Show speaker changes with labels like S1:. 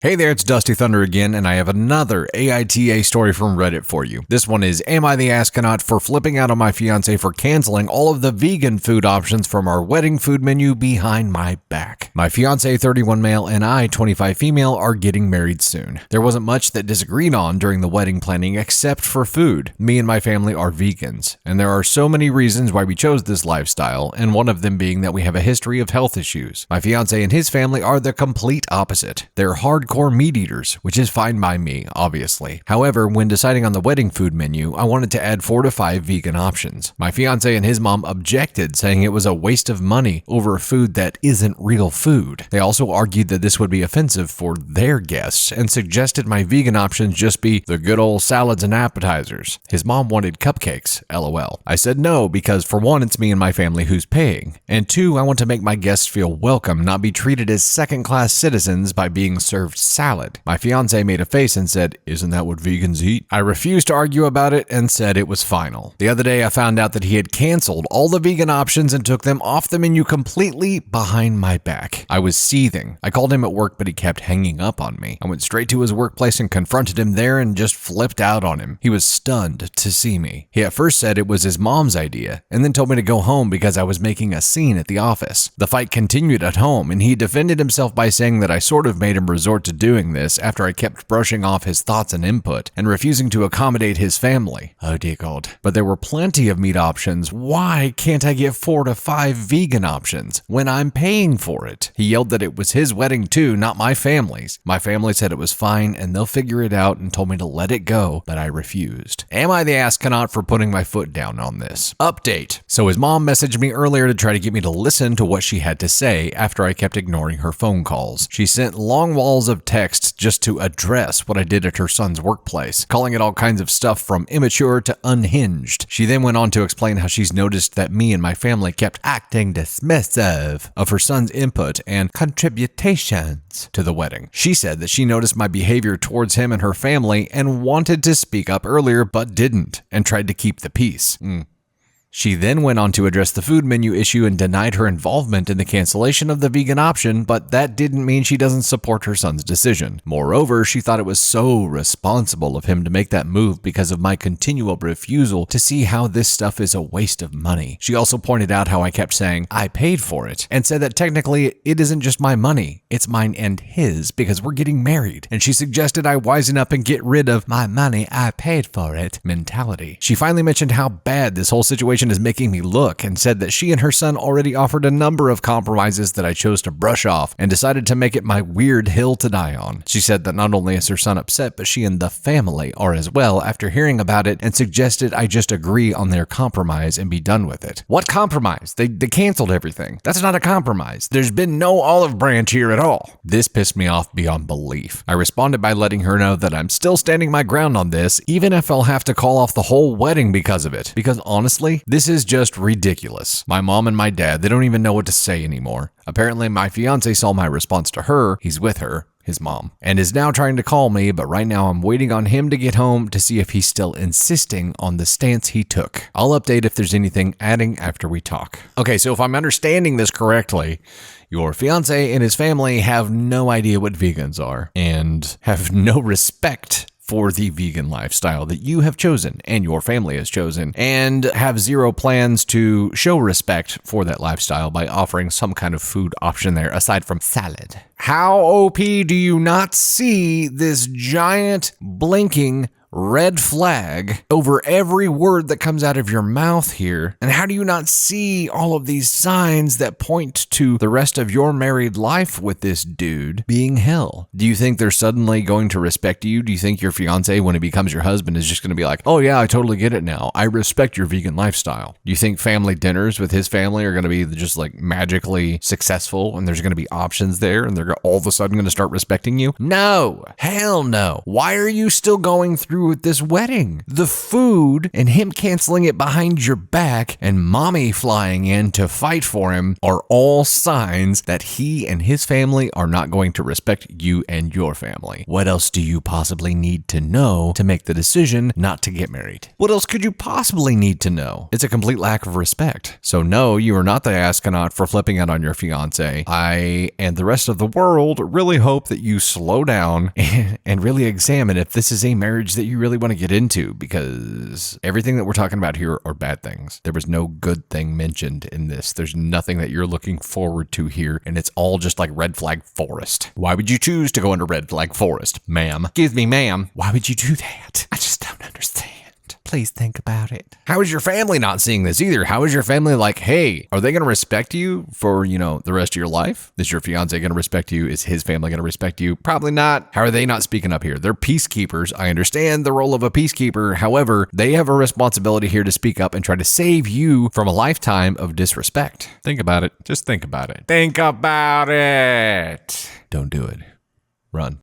S1: Hey there, it's Dusty Thunder again, and I have another AITA story from Reddit for you. This one is, am I the astronaut for flipping out on my fiance for canceling all of the vegan food options from our wedding food menu behind my back? My fiance, 31 male, and I, 25 female, are getting married soon. There wasn't much that disagreed on during the wedding planning except for food. Me and my family are vegans, and there are so many reasons why we chose this lifestyle, and one of them being that we have a history of health issues. My fiance and his family are the complete opposite. They're hardcore meat eaters, which is fine by me, obviously. However, when deciding on the wedding food menu, I wanted to add 4 to 5 vegan options. My fiance and his mom objected, saying it was a waste of money over food that isn't real food. They also argued that this would be offensive for their guests and suggested my vegan options just be the good old salads and appetizers. His mom wanted cupcakes, lol. I said no because for one, it's me and my family who's paying, and two, I want to make my guests feel welcome, not be treated as second-class citizens by being served salad. My fiance made a face and said, "Isn't that what vegans eat?" I refused to argue about it and said it was final. The other day I found out that he had canceled all the vegan options and took them off the menu completely behind my back. I was seething. I called him at work, but he kept hanging up on me. I went straight to his workplace and confronted him there and just flipped out on him. He was stunned to see me. He at first said it was his mom's idea and then told me to go home because I was making a scene at the office. The fight continued at home and he defended himself by saying that I sort of made him resort to doing this after I kept brushing off his thoughts and input and refusing to accommodate his family. Oh dear God. But there were plenty of meat options. Why can't I get 4 to 5 vegan options when I'm paying for it? He yelled that it was his wedding too, not my family's. My family said it was fine and they'll figure it out and told me to let it go, but I refused. Am I the astronaut for putting my foot down on this? Update. So his mom messaged me earlier to try to get me to listen to what she had to say after I kept ignoring her phone calls. She sent long walls of text just to address what I did at her son's workplace, calling it all kinds of stuff from immature to unhinged. She then went on to explain how she's noticed that me and my family kept acting dismissive of her son's input and contributions to the wedding. She said that she noticed my behavior towards him and her family and wanted to speak up earlier but didn't and tried to keep the peace. She then went on to address the food menu issue and denied her involvement in the cancellation of the vegan option, but that didn't mean she doesn't support her son's decision. Moreover, she thought it was so responsible of him to make that move because of my continual refusal to see how this stuff is a waste of money. She also pointed out how I kept saying, "I paid for it," and said that technically it isn't just my money, it's mine and his because we're getting married. And she suggested I wisen up and get rid of my money, I paid for it mentality. She finally mentioned how bad this whole situation is making me look and said that she and her son already offered a number of compromises that I chose to brush off and decided to make it my weird hill to die on. She said that not only is her son upset, but she and the family are as well after hearing about it and suggested I just agree on their compromise and be done with it. What compromise? They canceled everything. That's not a compromise. There's been no olive branch here at all. This pissed me off beyond belief. I responded by letting her know that I'm still standing my ground on this, even if I'll have to call off the whole wedding because of it. Because honestly, this is just ridiculous. My mom and my dad, they don't even know what to say anymore. Apparently, my fiance saw my response to her, he's with her, his mom, and is now trying to call me, but right now I'm waiting on him to get home to see if he's still insisting on the stance he took. I'll update if there's anything adding after we talk. Okay, so if I'm understanding this correctly, your fiance and his family have no idea what vegans are and have no respect for the vegan lifestyle that you have chosen and your family has chosen, and have zero plans to show respect for that lifestyle by offering some kind of food option there aside from salad. How OP do you not see this giant blinking red flag over every word that comes out of your mouth here? And how do you not see all of these signs that point to the rest of your married life with this dude being hell? Do you think they're suddenly going to respect you? Do you think your fiance, when he becomes your husband, is just going to be like, "Oh yeah, I totally get it now. I respect your vegan lifestyle"? Do you think family dinners with his family are going to be just like magically successful and there's going to be options there and they're all of a sudden going to start respecting you? No, hell no. Why are you still going through through with this wedding. The food and him canceling it behind your back and mommy flying in to fight for him are all signs that he and his family are not going to respect you and your family. What else do you possibly need to know to make the decision not to get married? What else could you possibly need to know? It's a complete lack of respect. So no, you are not the astronaut for flipping out on your fiance. I and the rest of the world really hope that you slow down and really examine if this is a marriage that you really want to get into, because everything that we're talking about here are bad things. There was no good thing mentioned in this. There's nothing that you're looking forward to here, and it's all just like red flag forest. Why would you choose to go into red flag forest, ma'am? Excuse me, ma'am. Why would you do that? I just don't understand. Please think about it. How is your family not seeing this either? How is your family like, hey, are they going to respect you for, the rest of your life? Is your fiance going to respect you? Is his family going to respect you? Probably not. How are they not speaking up here? They're peacekeepers. I understand the role of a peacekeeper. However, they have a responsibility here to speak up and try to save you from a lifetime of disrespect. Think about it. Just think about it. Think about it. Don't do it. Run.